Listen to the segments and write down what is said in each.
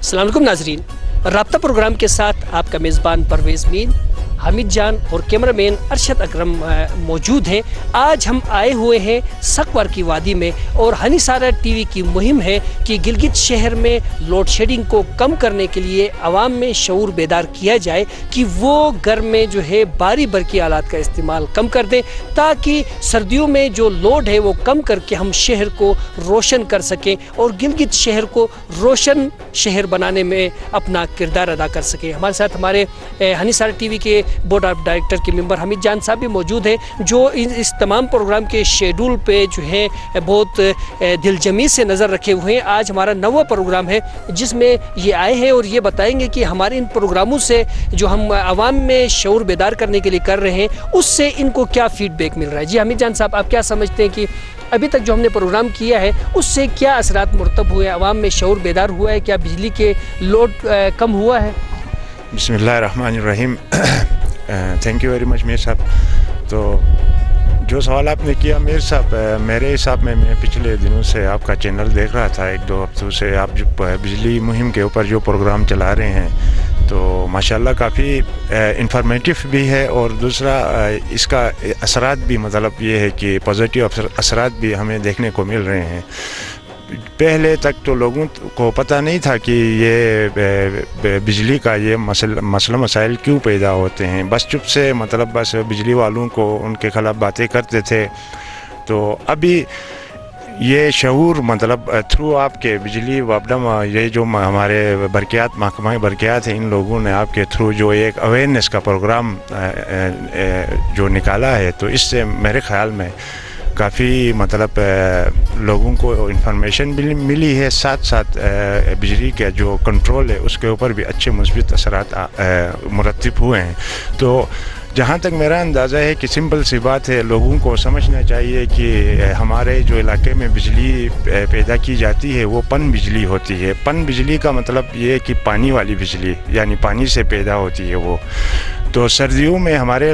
अस्सलाम वालेकुम नाजरीन, राब्ता प्रोग्राम के साथ आपका मेज़बान परवेज़ मीन, हामिद जान और कैमरामैन अरशद अकरम मौजूद हैं। आज हम आए हुए हैं सकवर की वादी में और हनी सारा टीवी की मुहिम है कि गिलगित शहर में लोड शेडिंग को कम करने के लिए आवाम में शऊर बेदार किया जाए कि वो घर में जो है भारी बरकी आलात का इस्तेमाल कम कर दें, ताकि सर्दियों में जो लोड है वो कम करके हम शहर को रोशन कर सकें और गिलगित शहर को रोशन शहर बनाने में अपना किरदार अदा कर सकें। हमारे साथ हमारे हनी सारा टीवी के बोर्ड ऑफ डायरेक्टर के मेंबर हामिद जान साहब भी मौजूद हैं, जो इस तमाम प्रोग्राम के शेड्यूल पे जो है बहुत दिलजमी से नज़र रखे हुए हैं। आज हमारा 9वां प्रोग्राम है जिसमें ये आए हैं और ये बताएंगे कि हमारे इन प्रोग्रामों से जो हम आवाम में शऊर बेदार करने के लिए कर रहे हैं उससे इनको क्या फीडबैक मिल रहा है। जी हामिद जान साहब, आप क्या समझते हैं कि अभी तक जो हमने प्रोग्राम किया है उससे क्या असरात मुरतब हुए, आवाम में शऊर बेदार हुआ है, क्या बिजली के लोड कम हुआ है? बिस्मिल्लाहिर्रहमानिर्रहीम। Thank you very much Mir साहब। तो जो सवाल आपने किया मीर साहब, मेरे हिसाब में मैं पिछले दिनों से आपका चैनल देख रहा था, 1-2 हफ्तों से आप जो बिजली मुहिम के ऊपर जो प्रोग्राम चला रहे हैं तो माशाल्लाह काफ़ी इंफॉर्मेटिव भी है और दूसरा इसका असरात भी मतलब ये है कि पॉजिटिव असरात भी हमें देखने को मिल रहे हैं। पहले तक तो लोगों को पता नहीं था कि ये बिजली का ये मसला मसाइल क्यों पैदा होते हैं, बस चुप से मतलब बस बिजली वालों को उनके खिलाफ बातें करते थे। तो अभी ये शऊर मतलब थ्रू आपके बिजली वापडम ये जो हमारे बरकियात महकमा बरकियात है, इन लोगों ने आपके थ्रू जो एक अवेयरनेस का प्रोग्राम जो निकाला है, तो इससे मेरे ख़्याल में काफ़ी मतलब लोगों को इन्फॉर्मेशन मिली है, साथ साथ बिजली का जो कंट्रोल है उसके ऊपर भी अच्छे मुस्बित असरात मुरतब हुए हैं। तो जहाँ तक मेरा अंदाज़ा है कि सिंपल सी बात है, लोगों को समझना चाहिए कि हमारे जो इलाके में बिजली पैदा की जाती है वो पन बिजली होती है। पन बिजली का मतलब ये है कि पानी वाली बिजली, यानी पानी से पैदा होती है वो। तो सर्दियों में हमारे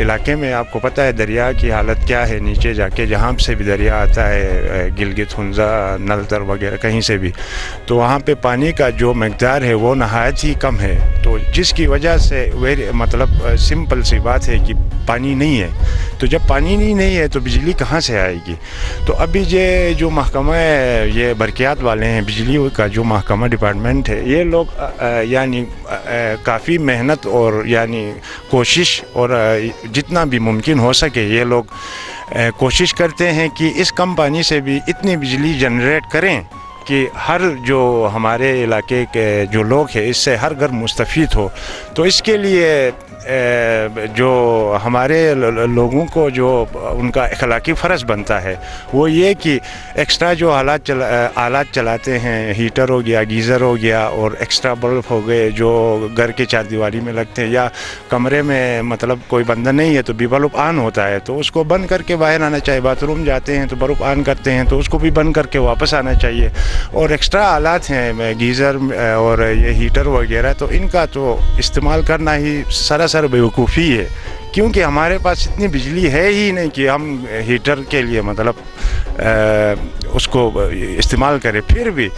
इलाके में आपको पता है दरिया की हालत क्या है, नीचे जाके जहाँ से भी दरिया आता है, गिलगित, हुंजा, नलतर वगैरह कहीं से भी, तो वहाँ पे पानी का जो मकदार है वो नहायत ही कम है। तो जिसकी वजह से मतलब सिंपल सी बात है कि पानी नहीं है। तो जब पानी नहीं है तो बिजली कहाँ से आएगी? तो अभी ये जो महकमा ये बरकियात वाले हैं, बिजली का जो महकमा डिपार्टमेंट है, ये लोग यानी काफ़ी मेहनत और यानी कोशिश और जितना भी मुमकिन हो सके ये लोग कोशिश करते हैं कि इस कम पानी से भी इतनी बिजली जनरेट करें कि हर जो हमारे इलाके के जो लोग हैं इससे हर घर मुस्तफ़ीद हो। तो इसके लिए जो हमारे लोगों को जो उनका अखलाकी फ़र्ज़ बनता है वो ये कि एक्स्ट्रा जो आलात चलाते हैं, हीटर हो गया, गीज़र हो गया और एक्स्ट्रा बल्ब हो गए जो घर के चारदीवारी में लगते हैं, या कमरे में मतलब कोई बंदा नहीं है तो भी बल्ब ऑन होता है तो उसको बंद करके बाहर आना चाहिए। बाथरूम जाते हैं तो बल्ब ऑन करते हैं तो उसको भी बंद करके वापस आना चाहिए। और एक्स्ट्रा आलात हैं गीज़र और ये हीटर वगैरह, तो इनका तो इस्तेमाल करना ही सरासर बेवकूफ़ी है, क्योंकि हमारे पास इतनी बिजली है ही नहीं कि हम हीटर के लिए मतलब उसको इस्तेमाल करें। फिर भी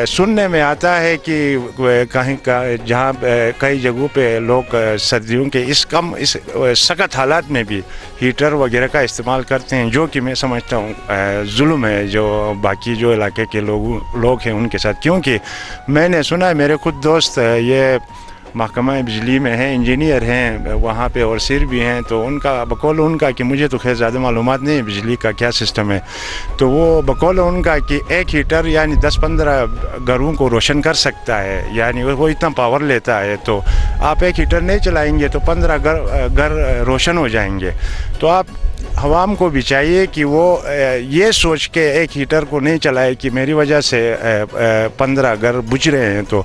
सुनने में आता है कि कहीं जहाँ कई जगहों पे लोग सर्दियों के इस सख्त हालात में भी हीटर वगैरह का इस्तेमाल करते हैं, जो कि मैं समझता हूँ जुल्म है जो बाकी जो इलाके के लोग हैं उनके साथ। क्योंकि मैंने सुना है, मेरे खुद दोस्त ये महकमा बिजली में हैं, इंजीनियर हैं वहाँ पे और सिर भी हैं, तो उनका बकौल उनका कि मुझे तो खैर ज़्यादा मालूमात नहीं है बिजली का क्या सिस्टम है, तो वो बकौल उनका कि एक हीटर यानी 10-15 घरों को रोशन कर सकता है, यानी वो इतना पावर लेता है। तो आप एक हीटर नहीं चलाएंगे तो 15 घर रोशन हो जाएंगे। तो आप हवाम को भी चाहिए कि वो ये सोच के एक हीटर को नहीं चलाए कि मेरी वजह से 15 घर बुझ रहे हैं। तो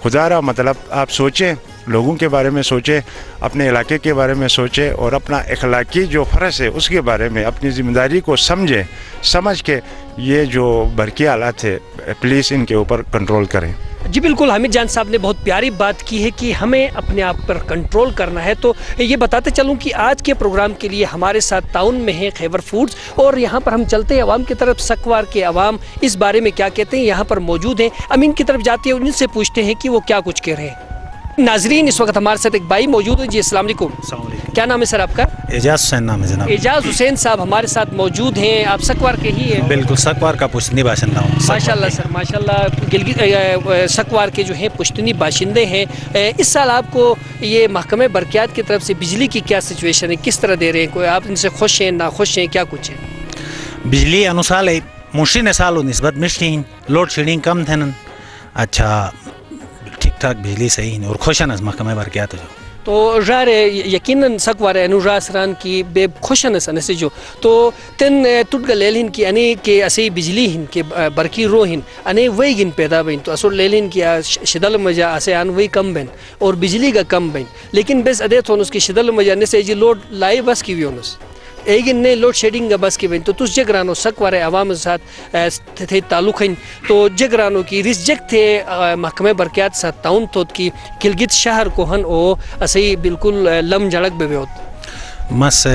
खुदारा मतलब आप सोचें, लोगों के बारे में सोचें, अपने इलाके के बारे में सोचें और अपना अखलाकी जो फ़र्ज़ है उसके बारे में अपनी ज़िम्मेदारी को समझ के ये जो बरकी हालात है प्लीज़ इनके ऊपर कंट्रोल करें। جی بالکل، حامد جان صاحب نے بہت پیاری بات کی ہے کہ ہمیں اپنے آپ پر کنٹرول کرنا ہے. تو یہ بتاتے چلوں کہ آج کے پروگرام کے لیے ہمارے ساتھ تعاون میں ہے خیبر فوڈز، اور یہاں پر ہم چلتے ہیں عوام کی طرف. سکوار کے عوام اس بارے میں کیا کہتے ہیں یہاں پر موجود ہیں. امین کی طرف جاتے ہیں اور ان سے پوچھتے ہیں کہ وہ کیا کچھ کہہ رہے ہیں. ناظرین اس وقت ہمارے ساتھ ایک بھائی موجود ہے. جی السلام علیکم. السلام علیکم. کیا نام ہے سر آپ کا؟ اعجاز حسین نام ہے جناب. اعجاز حسین صاحب ہمارے ساتھ موجود ہیں. آپ سکوار کے ہی ہیں؟ بالکل سکوار کا پشتنی باشندہ ہوں. ماشاء اللہ سر، ماشاء اللہ. گلگت سکوار کے جو ہیں پشتنی باشندے ہیں. اس سال آپ کو یہ محکمہ برقیات کی طرف سے بجلی کی کیا سچویشن ہے، کس طرح دے رہے ہیں؟ کوئی آپ ان سے خوش ہیں، ناخوش ہیں، کیا کچھ ہے؟ بجلی انوسال مشین سال نسبت مشتی لوڈ شیڈنگ کم تھے. اچھا ٹھیک ٹھاک بجلی صحیح اور خوشن از محکمہ برقیات جو تو رار یقیناً سکوار انورا سران کی بے خوشن سن سے جو تو تن ٹوٹ گل ہن کی یعنی کہ اسی بجلی ہن کے برقی رو ہن انے وہی گن پیدا بین تو اصل لیلن کی شدل مجا اسے ان وہی کم بین اور بجلی کا کم بین، لیکن بس ادے تھون اس کی شدل مجا نے سے جی لوڈ لائی بس کی ویونس ایگن نے لوڈ شیڈنگ بس کی بین تو تس جگرانو سکوار عوام ساتھ تھے تعلق ہیں تو جگرانو کی رسجک تھے محکمہ برقیات ساتھ تعاون تھوت کی گلگت شہر کو ہن او اسی بالکل لم جھڑک بے ہوت مس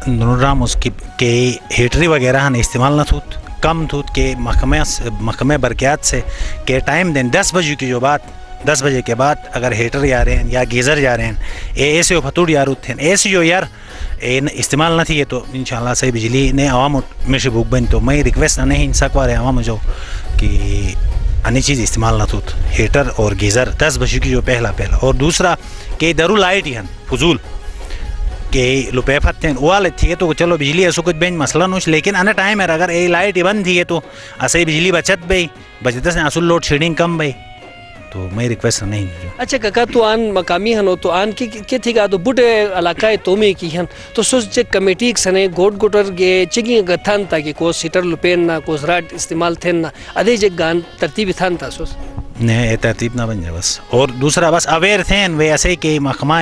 نورام اس کی کہ ہیٹری وغیرہ ہن استعمال نہ تھوت کم تھوت کہ محکمہ برقیات سے کہ ٹائم دیں 10 بجے کی جو بات 10 بجے کے بعد اگر ہیٹر جا رہے ہیں یا گیزر جا رہے ہیں اے سی پھتوڑ یار تھے اے سی جو یار استعمال نہ تھی تو انشاءاللہ صحیح بجلی نے عوام میں سے بھوک بن تو میں ریکویسٹ نہیں سکوار عوام جو کہ انی چیز استعمال نہ تھوت ہیٹر اور گیزر 10 بجے کی جو پہلا اور دوسرا کہ درو لائٹ ہی فضول کہ لپے پھتے ہیں والے تھی تو چلو بجلی ایسو کچھ بین مسئلہ نوش لیکن انا ٹائم ہے اگر اے لائٹ ہی بند تھی تو ایسے بجلی بچت بھئی بچت سے اصل لوڈ شیڈنگ کم بھئی تو میں ریکویسٹ نہیں. اچھا ککا تو آن مقامی ہنو تو آن کی تھی گا تو بڑے علاقہ تومی کی ہن تو سوچ کمیٹی سنے گوٹ گوٹر گے چگی گتھان تا کہ کو سیٹر لپین نہ کو زراٹ استعمال تھے نہ ادے جگ گان ترتیب تھان تا سوچ نہیں ترتیب نہ بن جائے بس. اور دوسرا بس اویئر تھے وہ ایسے کہ محکمہ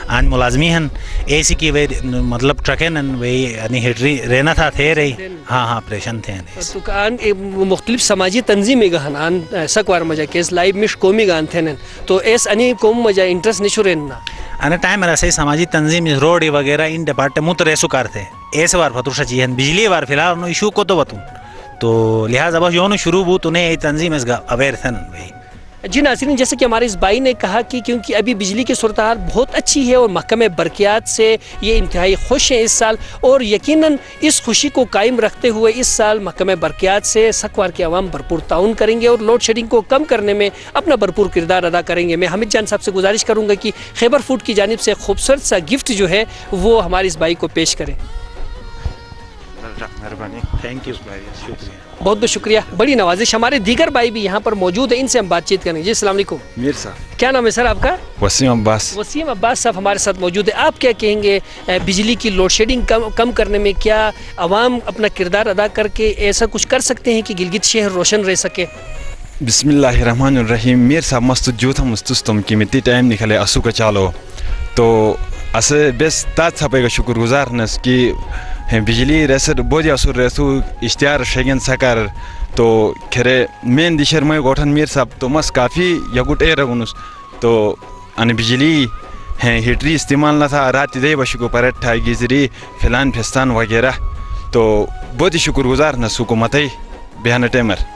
آن ملازمی ہن اے سی کی وہ مطلب ٹرکن وہ یعنی ہیٹری رہنا تھا تھے رہی ہاں پریشن تھے تو آن مختلف سماجی تنظیمیں گہن آن سکوار مجا کیس لائیو مش قومی گان تھے تو ایس انی قوم مجا انٹرسٹ نشورین نا انا ٹائم ایسے سماجی تنظیم روڈ وغیرہ ان ڈپارٹمنٹ ریسو کار تھے ایسے بار فتوشا چیئن بجلی بار فی الحال ایشو کو تو بتوں تو لہٰذا بس جو شروع ہو تو انہیں تنظیم اس کا اویئر تھے بھائی. جی ناظرین جیسے کہ ہمارے اس بھائی نے کہا کہ کیونکہ ابھی بجلی کی صورتحال بہت اچھی ہے اور محکمہ برقیات سے یہ انتہائی خوش ہیں اس سال اور یقیناً اس خوشی کو قائم رکھتے ہوئے اس سال محکمہ برقیات سے سکوار کے عوام بھرپور تعاون کریں گے اور لوڈ شیڈنگ کو کم کرنے میں اپنا بھرپور کردار ادا کریں گے. میں حامد جان صاحب سے گزارش کروں گا کہ خیبر فوڈ کی جانب سے خوبصورت سا گفٹ جو ہے وہ ہمارے اس بھائی کو پیش کریں. مہربانی. تھینک یو شکریہ بہت بہت شکریہ. بڑی نوازش. ہمارے دیگر بھائی بھی یہاں پر موجود ہیں ان سے ہم بات چیت کریں گے. جی السلام علیکم. میر صاحب. کیا نام ہے سر آپ کا؟ وسیم عباس. وسیم عباس صاحب ہمارے ساتھ موجود ہے. آپ کیا کہیں گے بجلی کی لوڈ شیڈنگ کم کرنے میں کیا عوام اپنا کردار ادا کر کے ایسا کچھ کر سکتے ہیں کہ گلگت شہر روشن رہ سکے؟ بسم اللہ الرحمن الرحیم. میر صاحب مست جوت ہم مستم کی متی ٹائم نکلے اسو کا چالو تو اسے بس تاج صاحب کا شکر گزار نس کی بجلی ریسر بودی اثر ریسو اشتہار شیگن سکر تو کھرے مین دیشر میں گوٹھن میر صاحب تو مس کافی یگوٹ اے رگنس تو ان بجلی ہیں ہیٹری استعمال نہ تھا رات دے بشکو پرٹھا گیزری فلان پھستان وغیرہ تو بہت ہی شکر گزار نس حکومت بہان ٹیمر.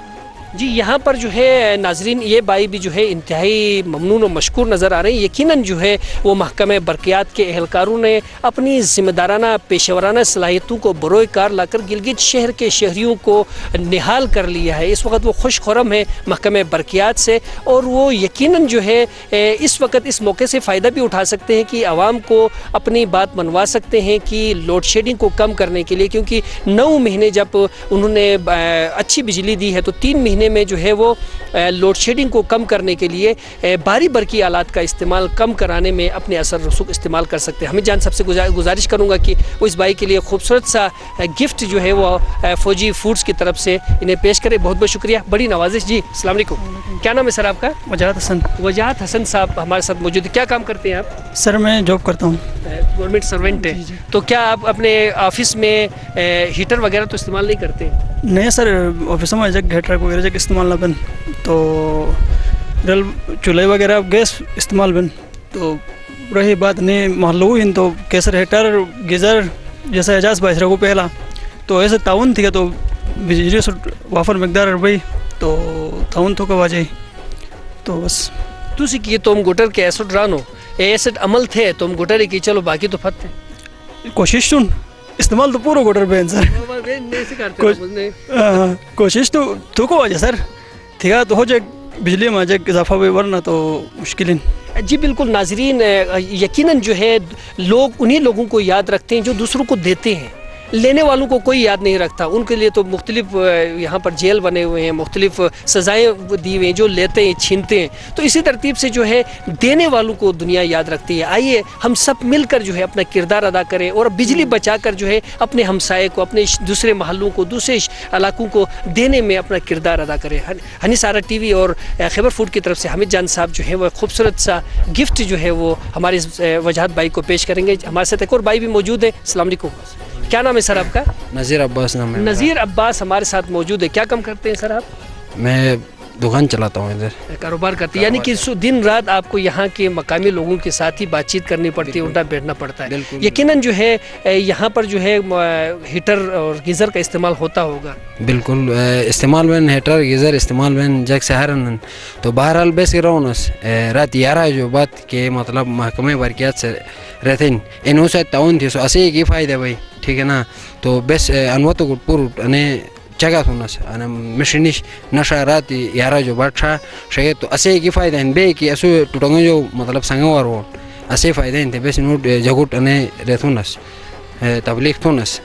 جی یہاں پر جو ہے ناظرین یہ بھائی بھی جو ہے انتہائی ممنون و مشکور نظر آ رہے ہیں. یقیناً جو ہے وہ محکمہ برقیات کے اہلکاروں نے اپنی ذمہ دارانہ پیشہ ورانہ صلاحیتوں کو بروئے کار لا کر گلگت شہر کے شہریوں کو نہال کر لیا ہے. اس وقت وہ خوش خرم ہے محکمہ برقیات سے اور وہ یقیناً جو ہے اس وقت اس موقع سے فائدہ بھی اٹھا سکتے ہیں کہ عوام کو اپنی بات منوا سکتے ہیں کہ لوڈ شیڈنگ کو کم کرنے کے لیے کیونکہ 9 مہینے جب انہوں نے اچھی بجلی دی ہے تو 3 مہینے میں جو ہے وہ لوڈ شیڈنگ کو کم کرنے کے لیے بھاری برقی آلات کا استعمال کم کرانے میں اپنے اثر رسوخ استعمال کر سکتے ہیں. حامد جان سب سے گزارش کروں گا کہ وہ اس بھائی کے لیے خوبصورت سا گفٹ جو ہے وہ فوجی فوڈز کی طرف سے انہیں پیش کرے. بہت بہت شکریہ. بڑی نوازش. جی السلام علیکم. کیا نام ہے سر آپ کا؟ وجاہت حسن. وجاہت حسن صاحب ہمارے ساتھ موجود ہیں. کیا کام کرتے ہیں آپ؟ سر میں جاب کرتا ہوں. گورنمنٹ سروینٹ ہے. تو کیا آپ اپنے آفس میں ہیٹر وغیرہ تو استعمال نہیں کرتے؟ نہیں سر آفس میں جگ ہیٹر وغیرہ جگ استعمال نہ بن تو रल चूल्हे वगैरह गैस इस्तेमाल बन। तो रही बात नहीं महल्लू इन तो कैसर हेटर गीज़र जैसा एजाज बाइस रखो पहला तो ऐसे ताउन थी तो बिजली से वाफर मकदार भाई तो ताउन तो कब आ जाए तो बस तुसी की तुम गुटर के एसड रानो एसड अमल थे तुम गुटर की चलो बाकी तो फत थे कोशिश सुन इस्तेमाल तो पूरा गुटर बेन सर कोशिश तो को वजह सर ठीक है तो हो जाए बिजली में जाए इजाफा भी वरना तो मुश्किल है। जी बिल्कुल नाजरीन, यकीनन जो है लोग उन्हीं लोगों को याद रखते हैं जो दूसरों को देते हैं, लेने वालों को कोई याद नहीं रखता। उनके लिए तो मुख्तलिफ यहाँ पर जेल बने हुए हैं, मुख्तलिफ सज़ाएँ दी हुई हैं, जो लेते हैं छीनते हैं। तो इसी तरतीब से जो है देने वालों को दुनिया याद रखती है। आइए हम सब मिलकर जो है अपना किरदार अदा करें और बिजली बचाकर जो है अपने हमसाए को, अपने दूसरे महलों को, दूसरे इलाकों को देने में अपना किरदार अदा करें। हनीसारा टीवी और खैबर फूड की तरफ से हामिद जान साहब जो है वो खूबसूरत सा गिफ्ट जो है वो हमारे वजाहत भाई को पेश करेंगे। हमारे साथ एक और भाई भी मौजूद है। अस्सलाम वालेकुम, क्या नाम है सर आपका? नज़ीर अब्बास नाम है। नज़ीर अब्बास हमारे साथ मौजूद है। क्या काम करते हैं सर आप? मैं दुकान चलाता हूँ, इधर कारोबार करते हैं, यानी कि दिन रात आपको यहाँ के मकामी लोगों के साथ ही बातचीत करनी पड़ती है, उल्टा बैठना पड़ता है। यकीनन जो है यहाँ पर जो है हीटर और गीज़र का इस्तेमाल होता होगा। बिल्कुल इस्तेमाल में हीटर गीज़र इस्तेमाल में जग से हरन। तो बहरहाल बेस रौनस रात 11 जो बात के मतलब महकमे बरकियात से रहते हैं इन से ताउन थी सो असे की फ़ायदा भाई, ठीक है ना। तो बेस अनवत को पूर अने जगह थोनस अने मशीनिश नशा रात 11 जो बादशाह शे तो असे की फ़ायदा है बे कि असो टुटंगे जो मतलब संगवार हो असे फ़ायदा है बेस नोट जगुट अने रहथुनस तबलीग थोनस।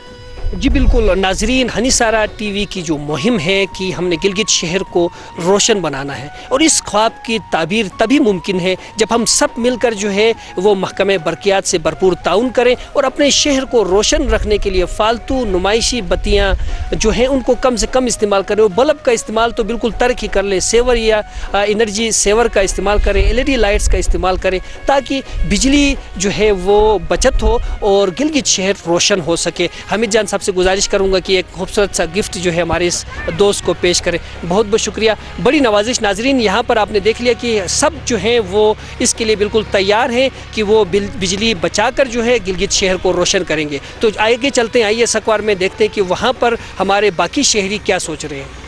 जी बिल्कुल नाजरीन, हनीसारा टीवी की जो मुहिम है कि हमने गिलगित शहर को रोशन बनाना है और इस ख्वाब की ताबीर तभी मुमकिन है जब हम सब मिलकर जो है वो महकमे बरकियात से भरपूर ताउन करें और अपने शहर को रोशन रखने के लिए फालतू नुमाइशी बत्तियाँ जो हैं उनको कम से कम इस्तेमाल करें। और बल्ब का इस्तेमाल तो बिल्कुल तर्क ही कर लें, सेवर या एनर्जी सेवर का इस्तेमाल करें, LED लाइट्स का इस्तेमाल करें ताकि बिजली जो है वो बचत हो और गिलगित शहर रोशन हो सके। हामिद जान साहब से गुजारिश करूंगा कि एक खूबसूरत सा गिफ्ट जो है हमारे इस दोस्त को पेश करें। बहुत बहुत शुक्रिया, बड़ी नवाजिश। नाजरीन यहाँ पर आपने देख लिया कि सब जो हैं वो इसके लिए बिल्कुल तैयार हैं कि वो बिजली बचाकर जो है गिलगित शहर को रोशन करेंगे। तो आगे चलते हैं, आइए सकवार में देखते हैं कि वहाँ पर हमारे बाकी शहरी क्या सोच रहे हैं।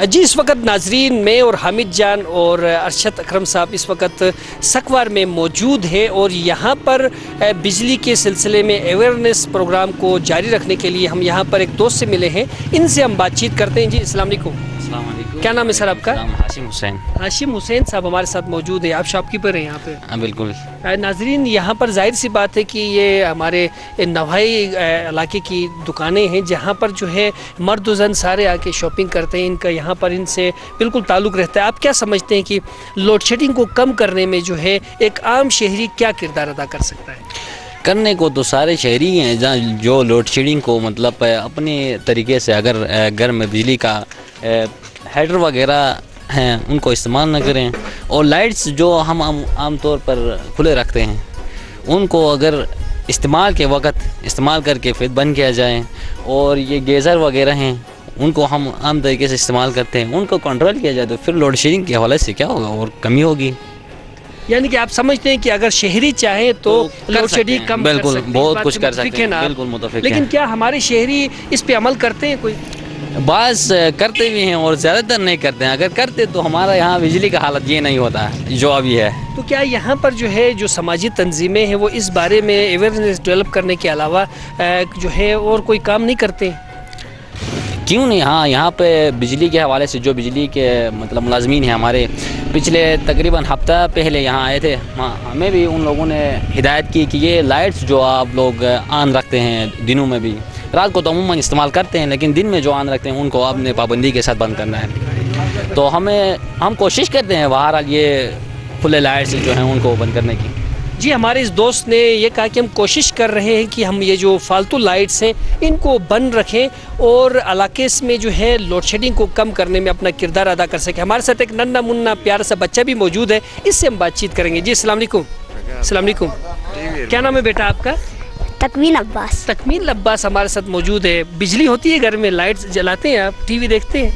जी इस वक्त नाजरीन मैं और हामिद जान और अरशद अकरम साहब इस वक्त सकवार में मौजूद हैं और यहाँ पर बिजली के सिलसिले में अवेयरनेस प्रोग्राम को जारी रखने के लिए हम यहाँ पर एक दोस्त से मिले हैं, इनसे हम बातचीत करते हैं। जी अस्सलाम वालेकुम। क्या नाम है सर आपका? हाशिम हुसैन। हाशिम हुसैन साहब हमारे साथ मौजूद है। आप शॉपकीपर हैं यहाँ पे? हाँ बिल्कुल। नाजरीन यहाँ पर जाहिर सी बात है कि ये हमारे नवाई इलाके की दुकानें हैं जहाँ पर जो है मर्द व ज़न सारे आके शॉपिंग करते हैं। इनका यहाँ पर इनसे बिल्कुल ताल्लुक़ रहता है। आप क्या समझते हैं कि लोड शेडिंग को कम करने में जो है एक आम शहरी क्या किरदार अदा कर सकता है? करने को तो सारे शहरी हैं जहाँ जो लोड शेडिंग को मतलब अपने तरीके से अगर घर में बिजली का हेडर वगैरह हैं उनको इस्तेमाल न करें और लाइट्स जो हम आम तौर पर खुले रखते हैं उनको अगर इस्तेमाल के वक्त इस्तेमाल करके फिर बंद किया जाए और ये गीज़र वगैरह हैं उनको हम आम तरीके से इस्तेमाल करते हैं उनको कंट्रोल किया जाए तो फिर लोड शेडिंग के हवाले से क्या होगा और कमी होगी। यानी कि आप समझते हैं कि अगर शहरी चाहे तो लोड शेडिंग कम बिल्कुल कर सकते हैं, बहुत कुछ कर सकते हैं, बिल्कुल मुतफिक लेकिन हैं। क्या हमारे शहरी इस पे अमल करते हैं? कोई बास करते भी हैं और ज़्यादातर नहीं करते हैं। अगर करते तो हमारा यहाँ बिजली का हालत ये नहीं होता है जो अभी है। तो क्या यहाँ पर जो है जो समाजी तंजीमें हैं वो इस बारे में अवेयरनेस डेवलप करने के अलावा जो है और कोई काम नहीं करते? क्यों नहीं, हाँ यहाँ पे बिजली के हवाले से जो बिजली के मतलब मुलाजमीन हैं हमारे पिछले तकरीबन हफ्ता पहले यहाँ आए थे। हमें भी उन लोगों ने हिदायत की कि ये लाइट्स जो आप लोग ऑन रखते हैं दिनों में भी, रात को तो अमूमन इस्तेमाल करते हैं लेकिन दिन में जो ऑन रखते हैं उनको आपने पाबंदी के साथ बंद करना है। तो हम कोशिश करते हैं बहरहाल ये खुले लाइट्स जो हैं उनको बंद करने की। जी हमारे इस दोस्त ने ये कहा कि हम कोशिश कर रहे हैं कि हम ये जो फालतू लाइट्स हैं इनको बंद रखें और इलाके में जो है लोड शेडिंग को कम करने में अपना किरदार अदा कर सकें। हमारे साथ एक नन्ना मुन्ना प्यारा सा बच्चा भी मौजूद है, इससे हम बातचीत करेंगे। जी अस्सलाम वालेकुम। अस्सलाम वालेकुम, क्या नाम है बेटा आपका? तकमील अब्बास। तकमील अब्बास हमारे साथ मौजूद है। बिजली होती है घर में, लाइट्स जलाते हैं आप, TV देखते हैं?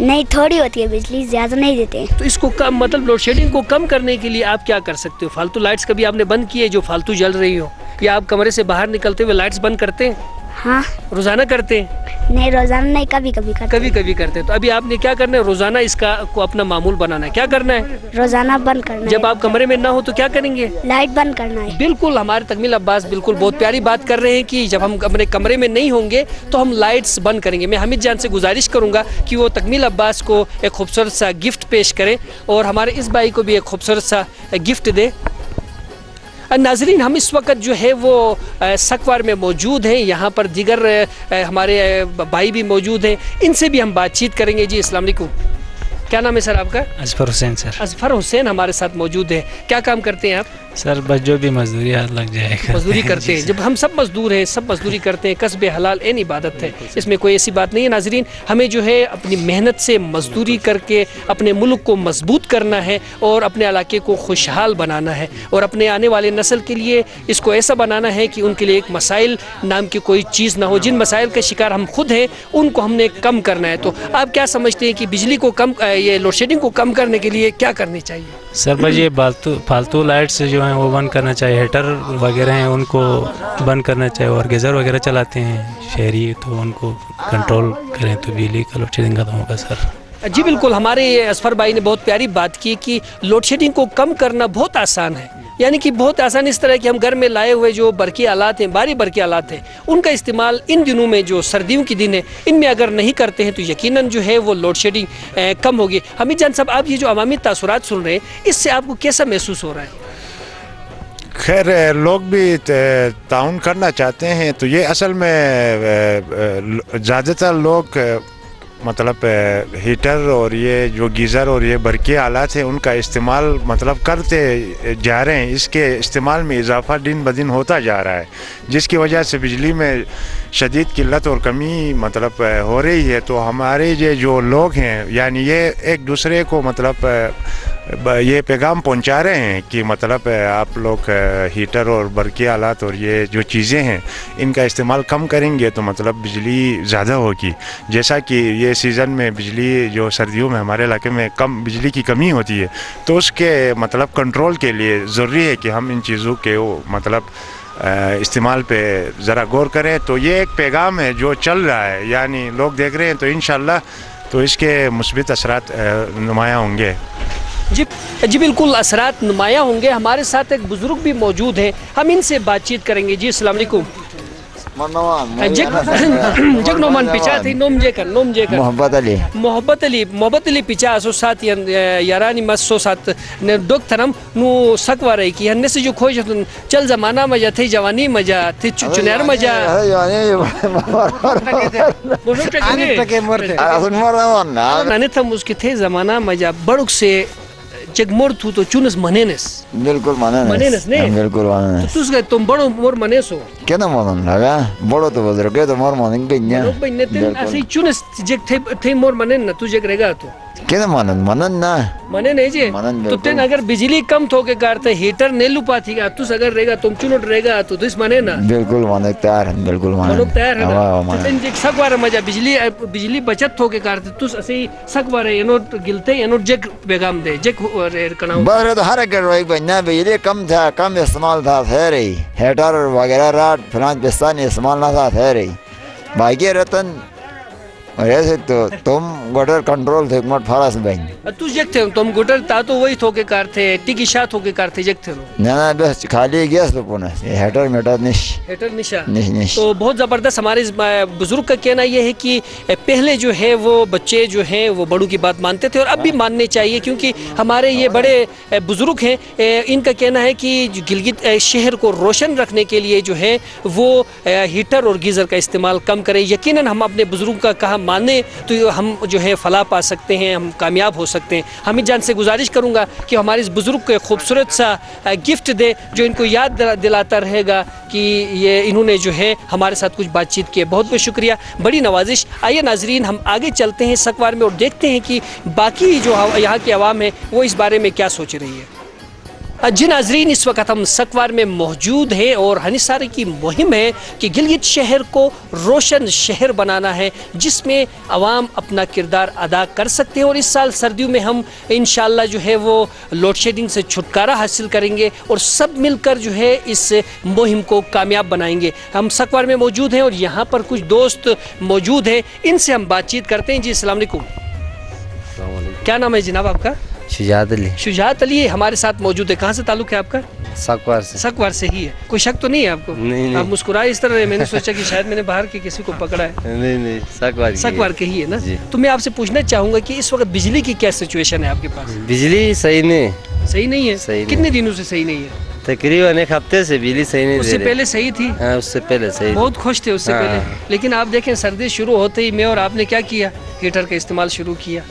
नहीं, थोड़ी होती है बिजली, ज़्यादा नहीं देते हैं। तो इसको कम, मतलब लोड शेडिंग को कम करने के लिए आप क्या कर सकते हो? फालतू लाइट्स कभी आपने बंद की है जो फालतू जल रही हो, या आप कमरे से बाहर निकलते हुए लाइट्स बंद करते हैं? हाँ। रोजाना करते हैं? नहीं, रोजाना नहीं, कभी कभी करते हैं। कभी कभी करते हैं। तो अभी आपने क्या करना है? रोजाना इसका को अपना मामूल बनाना है। क्या करना है? रोजाना बंद करना है। जब आप कमरे में ना हो तो क्या करेंगे? लाइट बंद करना है। बिल्कुल, हमारे तकमील अब्बास बिल्कुल बहुत प्यारी बात कर रहे हैं कि जब हम अपने कमरे में नहीं होंगे तो हम लाइट्स बंद करेंगे। मैं हामिद जान से गुजारिश करूंगा कि वो तकमील अब्बास को एक खूबसूरत सा गिफ्ट पेश करें और हमारे इस भाई को भी एक खूबसूरत सा गिफ्ट दे। नाजरीन, हम इस वक्त जो है वो सकवार में मौजूद हैं। यहाँ पर दीगर हमारे भाई भी मौजूद हैं, इनसे भी हम बातचीत करेंगे। जी अस्सलाम वालेकुम, क्या नाम है सर आपका? अजफर हुसैन सर। अजफर हुसैन हमारे साथ मौजूद है। क्या काम करते हैं आप? सर बस जो भी मजदूरी हाथ लग जाएगा। मजदूरी करते हैं। जब हम सब मजदूर हैं, सब मजदूरी करते हैं, कसब हलाल एन इबादत है, इसमें कोई ऐसी बात नहीं है। नाजरीन, हमें जो है अपनी मेहनत से मजदूरी करके अपने मुल्क को मजबूत करना है और अपने इलाके को खुशहाल बनाना है और अपने आने वाले नस्ल के लिए इसको ऐसा बनाना है कि उनके लिए एक मसाइल नाम की कोई चीज़ ना हो। जिन मसाइल का शिकार हम खुद हैं उनको हमने कम करना है। तो आप क्या समझते हैं कि बिजली को कम, ये लोड शेडिंग को कम करने के लिए क्या करनी चाहिए? सर बस ये फालतू लाइट्स जो हैं वो बंद करना चाहिए, हीटर वगैरह हैं उनको बंद करना चाहिए, और गीज़र वगैरह चलाते हैं शहरी तो उनको कंट्रोल करें तो बिजली का लोड शेडिंग खत्म होगा सर। जी बिल्कुल, हमारे असफर भाई ने बहुत प्यारी बात की कि लोड शेडिंग को कम करना बहुत आसान है। यानी कि बहुत आसान इस तरह कि हम घर में लाए हुए जो बरकी आलात हैं, भारी बरकी आलात हैं, उनका इस्तेमाल इन दिनों में जो सर्दियों के दिन है इनमें अगर नहीं करते हैं तो यकीनन जो है वो लोड शेडिंग कम होगी। हामिद जान साहब, आप ये जो अवामी तासुरात सुन रहे हैं, इससे आपको कैसा महसूस हो रहा है? खैर, लोग भी ताउन करना चाहते हैं, तो ये असल में ज़्यादातर लोग मतलब हीटर और ये जो गीज़र और ये बरकी आलात हैं उनका इस्तेमाल मतलब करते जा रहे हैं। इसके इस्तेमाल में इजाफा दिन ब दिन होता जा रहा है, जिसकी वजह से बिजली में शदीद किल्लत और कमी मतलब हो रही है। तो हमारे ये जो लोग हैं, यानी ये एक दूसरे को मतलब ये पैगाम पहुंचा रहे हैं कि मतलब आप लोग हीटर और बरकी आलात और ये जो चीज़ें हैं इनका इस्तेमाल कम करेंगे तो मतलब बिजली ज़्यादा होगी। जैसा कि ये सीज़न में बिजली जो सर्दियों में हमारे इलाके में कम बिजली की कमी होती है, तो उसके मतलब कंट्रोल के लिए ज़रूरी है कि हम इन चीज़ों के मतलब इस्तेमाल पे ज़रा गौर करें। तो ये एक पैगाम है जो चल रहा है, यानी लोग देख रहे हैं, तो इंशाअल्लाह तो इसके मुस्बित असरात नुमायाँ होंगे। जी बिल्कुल, असरात नुमायाँ होंगे। हमारे साथ एक बुजुर्ग भी मौजूद हैं, हम इनसे बातचीत करेंगे। जी अस्सलाम वालेकुम। जग नोमान पिछा थी नोम जेकर मोहब्बत अली पिछा असो साथ यारानी मसो साथ ने डोक थरम नु सकवा रही कि हन्ने से जो खोज चल जमाना मजा थे, जवानी मजा थे, चुनेर मजा नाने थम उसके थे जमाना मजा बड़ुक से जग मोर थू तो चुनस मनेनस। बिल्कुल मनेनस ने बिल्कुल तो तुस गए तुम बड़ो मोर मनेसो क्या ना मनन लगा बड़ो तो बोल रहे तो मोर मनन गइया लोग बन्ने ते ऐसे चुनस जग थे मोर मनेन ना तू जग रहेगा तो क्या ना मनन ना मने नहीं जे तो तेन अगर बिजली कम थो के कारते हीटर ने लुपा थी का तुस अगर रहेगा तुम चुनट रहेगा तो दिस मने ना बिल्कुल माने तैयार है, बिल्कुल माने तैयार है। तेन जग सकवार मजा बिजली बचत थो के कारते तुस ऐसे सकवार एनो गिलते एनो जग पैगाम दे जग कनाऊ बाहर तो हर कर रही बन्ना बिजली कम था, कम इस्तेमाल था है रही, हीटर वगैरह रात फिलहाल पिस्तान इस्तेमाल ना था है रही बाकी रतन और ऐसे तो तुम गुटर कंट्रोल थे मत फरास बहन तू जग थे तुम गुटर ता तो वही थोके कार थे टिकी शात होके कार थे जग थे ना बस खाली गैस तो पुनः हेटर मेटर निशा तो बहुत ज़बरदस्त। हमारे बुजुर्ग का कहना यह है कि पहले जो है वो बच्चे जो हैं वो बड़ों की बात मानते थे और अब भी मानने चाहिए, क्योंकि हमारे ये बड़े बुजुर्ग हैं। इनका कहना है कि गिलगित शहर को रोशन रखने के लिए जो है वो हीटर और गीज़र का इस्तेमाल कम करें। यकीनन हम अपने बुजुर्ग का कहा माने तो हम जो है फलाह पा सकते हैं, हम कामयाब हो सकते हैं। हामिद जान से गुजारिश करूंगा कि हमारे इस बुजुर्ग को एक खूबसूरत सा गिफ्ट दे जो इनको याद दिलाता रहेगा कि ये इन्होंने जो है हमारे साथ कुछ बातचीत की। बहुत बहुत शुक्रिया, बड़ी नवाजिश। आइए नाजरीन, हम आगे चलते हैं सकवार में और देखते हैं कि बाकी जो यहाँ की आवाम है वो इस बारे में क्या सोच रही है। जी नाजरीन, इस वक्त हम सकवार में मौजूद हैं और हनीसारे की मुहिम है कि गिलगित शहर को रोशन शहर बनाना है जिसमें आवाम अपना किरदार अदा कर सकते हैं। और इस साल सर्दियों में हम इंशाल्लाह जो है वो लोड शेडिंग से छुटकारा हासिल करेंगे और सब मिलकर जो है इस मुहिम को कामयाब बनाएंगे। हम सकवार में मौजूद हैं और यहाँ पर कुछ दोस्त मौजूद हैं, इनसे हम बातचीत करते हैं। जी अस्सलाम वालेकुम, क्या नाम है जनाब आपका? शुजात अली। शुजात अली हमारे साथ मौजूद है। कहाँ से ताल्लुक है आपका? सकवार से। सकवार से ही है। कोई शक तो नहीं है आपको? नहीं। आप मुस्कुराए इस तरह, मैंने सोचा कि शायद मैंने बाहर के किसी को पकड़ा है। नहीं, सकवार के ही है ना। तो मैं आपसे पूछना चाहूँगा कि इस वक्त बिजली की क्या सिचुएशन है आपके पास? बिजली सही नहीं है। कितने दिनों से सही नहीं है? तकरीबन एक हफ्ते से बिजली सही नहीं। उससे पहले सही थी? हाँ, उससे पहले सही। बहुत खुश थे उससे पहले। लेकिन आप देखें सर्दी शुरू होते ही मैं और आपने क्या किया, हीटर का इस्तेमाल शुरू किया,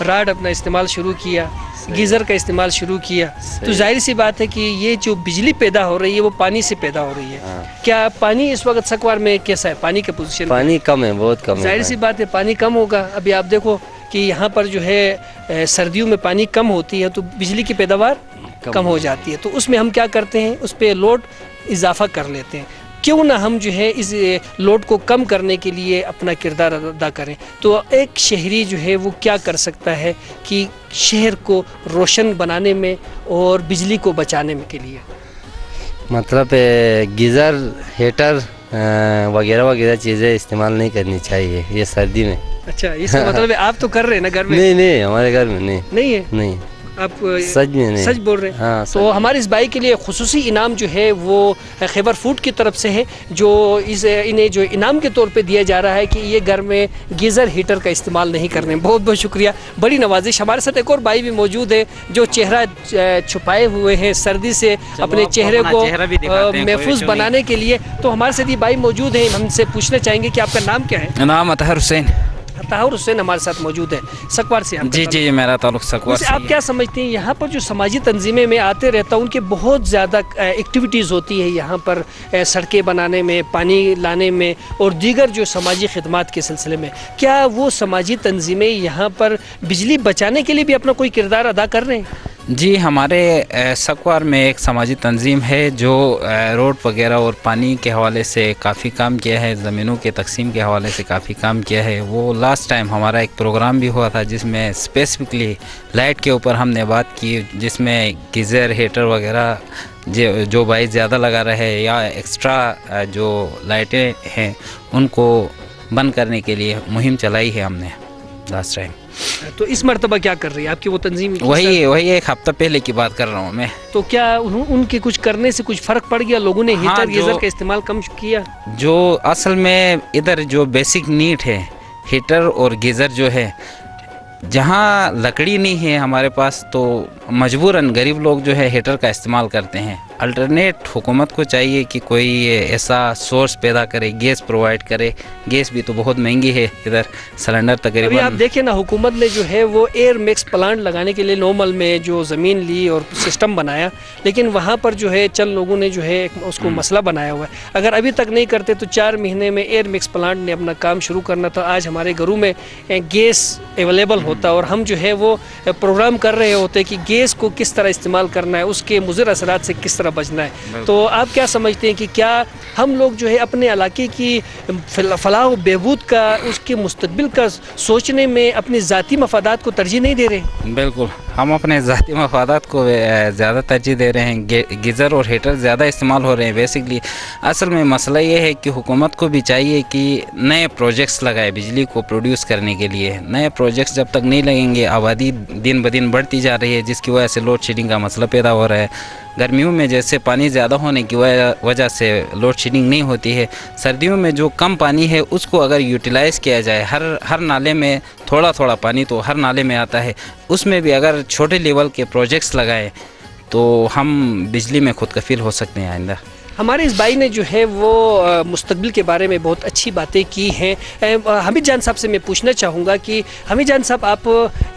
राड अपना इस्तेमाल शुरू किया, गीज़र का इस्तेमाल शुरू किया। तो जाहिर सी बात है कि ये जो बिजली पैदा हो रही है वो पानी से पैदा हो रही है। क्या पानी इस वक्त सकवार में कैसा है? पानी का पोजीशन? पानी कम है, बहुत कम है। जाहिर सी बात है पानी कम होगा। अभी आप देखो कि यहाँ पर जो है सर्दियों में पानी कम होती है तो बिजली की पैदावार कम हो जाती है। तो उसमें हम क्या करते हैं, उस पर लोड इजाफा कर लेते हैं। क्यों ना हम जो है इस लोड को कम करने के लिए अपना किरदार अदा करें। तो एक शहरी जो है वो क्या कर सकता है कि शहर को रोशन बनाने में और बिजली को बचाने में के लिए? मतलब गीज़र, हीटर वगैरह वगैरह चीज़ें इस्तेमाल नहीं करनी चाहिए ये सर्दी में। अच्छा, इसका मतलब है आप तो कर रहे हैं ना घर में? नहीं, हमारे घर में नहीं है। नहीं, आप सच में नहीं, सच बोल रहे हैं? हाँ, तो हमारे इस भाई के लिए खुसूसी इनाम जो है वो खैबर फूड की तरफ से है, जो इन्हें जो इनाम के तौर पे दिया जा रहा है कि ये घर में गीज़र हीटर का इस्तेमाल नहीं करने। बहुत बहुत शुक्रिया, बड़ी नवाजिश। हमारे साथ एक और भाई भी मौजूद है जो चेहरा छुपाए हुए हैं सर्दी से अपने चेहरे को महफूज बनाने के लिए। तो हमारे साथ ये भाई मौजूद है, हमसे पूछना चाहेंगे कि आपका नाम क्या है? नाम अतहर हुसैन। ताहर हुसैन हमारे साथ मौजूद है, सकवार से। जी, मेरा ताल्लुक सकवार से। आप क्या समझते हैं यहाँ पर जो समाजी तंजीमें में आते रहता हूँ उनके बहुत ज़्यादा एक्टिविटीज़ होती है यहाँ पर, सड़कें बनाने में, पानी लाने में और दीगर जो समाजी खिदमात के सिलसिले में, क्या वो समाजी तंजीमें यहाँ पर बिजली बचाने के लिए भी अपना कोई किरदार अदा कर रहे हैं? जी, हमारे सकवार में एक समाजी तंजीम है जो रोड वगैरह और पानी के हवाले से काफ़ी काम किया है, ज़मीनों के तकसीम के हवाले से काफ़ी काम किया है। वो लास्ट टाइम हमारा एक प्रोग्राम भी हुआ था जिसमें स्पेसिफिकली लाइट के ऊपर हमने बात की, जिसमें गीज़र, हीटर वगैरह जो भाई ज़्यादा लगा रहे या एक्स्ट्रा जो लाइटें हैं उनको बंद करने के लिए मुहिम चलाई है हमने लास्ट टाइम। तो इस मरतबा क्या कर रही है आपकी वो तंजीम? वही एक हफ्ता पहले की बात कर रहा हूँ मैं। तो क्या उनके कुछ करने से कुछ फ़र्क पड़ गया? लोगों ने हीटर गीज़र का इस्तेमाल कम किया? जो असल में इधर जो बेसिक नीड है, हीटर और गीज़र जो है, जहाँ लकड़ी नहीं है हमारे पास तो मजबूरन गरीब लोग जो है हीटर का इस्तेमाल करते हैं। अल्टरनेट हुकूमत को चाहिए कि कोई ऐसा सोर्स पैदा करे, गैस प्रोवाइड करे। गैस भी तो बहुत महंगी है इधर, सिलेंडर तकरीबन। अभी आप देखें ना, हुकूमत ने जो है वो एयर मिक्स प्लांट लगाने के लिए नॉर्मल में जो ज़मीन ली और सिस्टम बनाया, लेकिन वहाँ पर जो है चंद लोगों ने जो है उसको मसला बनाया हुआ है। अगर अभी तक नहीं करते तो 4 महीने में एयर मिक्स प्लांट ने अपना काम शुरू करना था। आज हमारे घरों में गैस अवेलेबल होता और हम जो है वो प्रोग्राम कर रहे होते कि गैस को किस तरह इस्तेमाल करना है, उसके मुज़र असरात से किस तरह बचना है। तो आप क्या समझते हैं कि क्या हम लोग जो है अपने इलाके की फलाह व बहबूद का, उसके मुस्तकबिल का सोचने में अपने ज़ाती मफादात को तरजीह नहीं दे रहे? बिल्कुल, हम अपने ज़ाती मफादात को ज़्यादा तरजीह दे रहे हैं। गीज़र और हीटर ज़्यादा इस्तेमाल हो रहे हैं। बेसिकली असल में मसला ये है कि हुकूमत को भी चाहिए कि नए प्रोजेक्ट्स लगाए बिजली को प्रोड्यूस करने के लिए। नए प्रोजेक्ट्स जब तक नहीं लगेंगे, आबादी दिन ब दिन बढ़ती जा रही है जिसकी वजह से लोड शेडिंग का मसला पैदा हो रहा है। गर्मियों में जैसे पानी ज़्यादा होने की वजह से लोड शेडिंग नहीं होती है, सर्दियों में जो कम पानी है उसको अगर यूटिलाइज़ किया जाए, हर नाले में थोड़ा थोड़ा पानी तो हर नाले में आता है, उसमें भी अगर छोटे लेवल के प्रोजेक्ट्स लगाएं तो हम बिजली में खुद कफील हो सकते हैं आइंदा। ہمارے اس بھائی نے جو ہے وہ مستقبل کے بارے میں بہت اچھی باتیں کی ہیں. حمید جان صاحب سے میں پوچھنا چاہوں گا کہ حمید جان صاحب آپ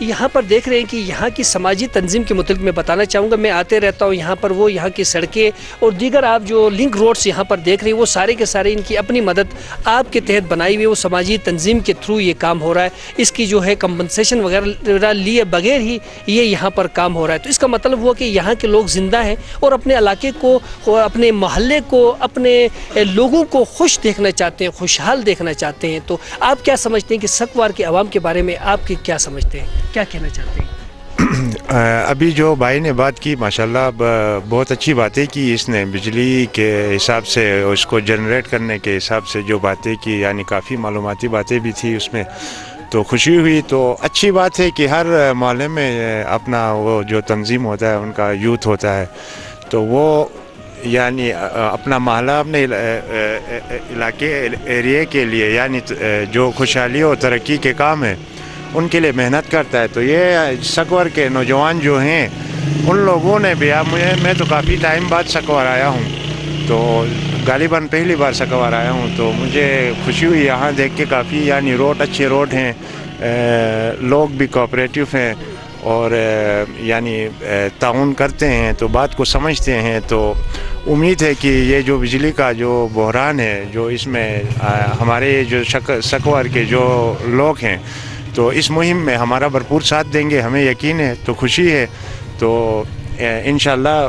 یہاں پر دیکھ رہے ہیں کہ یہاں کی سماجی تنظیم کے متعلق میں بتانا چاہوں گا. میں آتے رہتا ہوں یہاں پر, وہ یہاں کی سڑکیں اور دیگر آپ جو لنک روڈز یہاں پر دیکھ رہے ہیں وہ سارے کے سارے ان کی اپنی مدد آپ کے تحت بنائی ہوئی, وہ سماجی تنظیم کے تھرو یہ کام ہو رہا ہے. اس کی جو ہے کمپنسیشن وغیرہ لیے بغیر ہی یہ یہاں پر کام ہو رہا ہے. تو اس کا مطلب ہوا کہ یہاں کے لوگ زندہ ہیں اور اپنے علاقے کو, اپنے محلے کو, اپنے لوگوں کو خوش دیکھنا چاہتے ہیں, خوشحال دیکھنا چاہتے ہیں. تو آپ کیا سمجھتے ہیں کہ سکوار کے عوام کے بارے میں آپ کی کیا سمجھتے ہیں, کیا کہنا چاہتے ہیں؟ ابھی جو بھائی نے بات کی ماشاءاللہ بہت اچھی باتیں کی اس نے, بجلی کے حساب سے اس کو جنریٹ کرنے کے حساب سے جو باتیں کی, یعنی کافی معلوماتی باتیں بھی تھی اس میں, تو خوشی ہوئی. تو اچھی بات ہے کہ ہر محلے میں اپنا وہ جو تنظیم ہوتا ہے ان کا یوتھ ہوتا ہے, تو وہ یعنی اپنا محلہ اپنے علاقے ایریے کے لیے یعنی جو خوشحالی اور ترقی کے کام ہیں ان کے لیے محنت کرتا ہے. تو یہ سکور کے نوجوان جو ہیں ان لوگوں نے بھی, میں تو کافی ٹائم بعد سکور آیا ہوں, تو غالباً پہلی بار سکور آیا ہوں, تو مجھے خوشی ہوئی یہاں دیکھ کے کافی. یعنی روڈ اچھے روڈ ہیں, لوگ بھی کوآپریٹیو ہیں اور یعنی تعاون کرتے ہیں, تو بات کو سمجھتے ہیں. تو امید ہے کہ یہ جو بجلی کا جو بحران ہے جو اس میں ہمارے جو سکور کے جو لوگ ہیں تو اس مہم میں ہمارا بھرپور ساتھ دیں گے, ہمیں یقین ہے. تو خوشی ہے. تو انشاءاللہ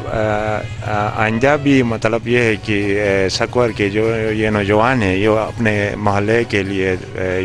آئندہ بھی مطلب یہ ہے کہ سکور کے جو یہ نوجوان ہیں یہ اپنے محلے کے لیے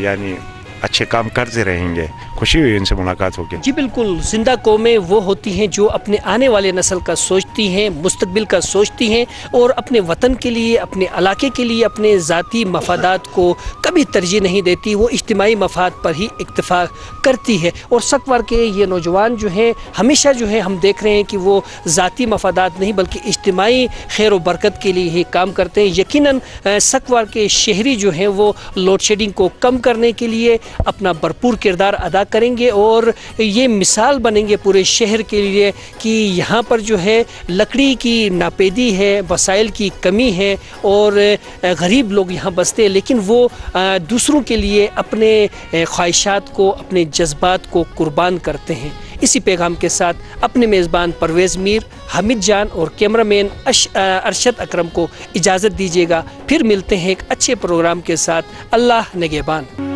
یعنی اچھے کام کرتے رہیں گے. خوشی ہوئی ان سے ملاقات ہو کے. جی بالکل, زندہ قومیں وہ ہوتی ہیں جو اپنے آنے والے نسل کا سوچتی ہیں, مستقبل کا سوچتی ہیں اور اپنے وطن کے لیے, اپنے علاقے کے لیے اپنے ذاتی مفادات کو کبھی ترجیح نہیں دیتی, وہ اجتماعی مفاد پر ہی اکتفا کرتی ہے. اور سکور کے یہ نوجوان جو ہیں ہمیشہ جو ہے ہم دیکھ رہے ہیں کہ وہ ذاتی مفادات نہیں بلکہ اجتماعی خیر و برکت کے لیے ہی کام کرتے ہیں. یقیناً سکور کے شہری جو ہیں وہ لوڈ شیڈنگ کو کم کرنے کے لیے اپنا بھرپور کردار ادا کریں گے اور یہ مثال بنیں گے پورے شہر کے لیے کہ یہاں پر جو ہے لکڑی کی ناپیدی ہے, وسائل کی کمی ہے اور غریب لوگ یہاں بستے ہیں, لیکن وہ دوسروں کے لیے اپنے خواہشات کو, اپنے جذبات کو قربان کرتے ہیں. اسی پیغام کے ساتھ اپنے میزبان پرویز میر, حمید جان اور کیمرہ مین ارشد اکرم کو اجازت دیجیے گا. پھر ملتے ہیں ایک اچھے پروگرام کے ساتھ. اللہ نگہبان.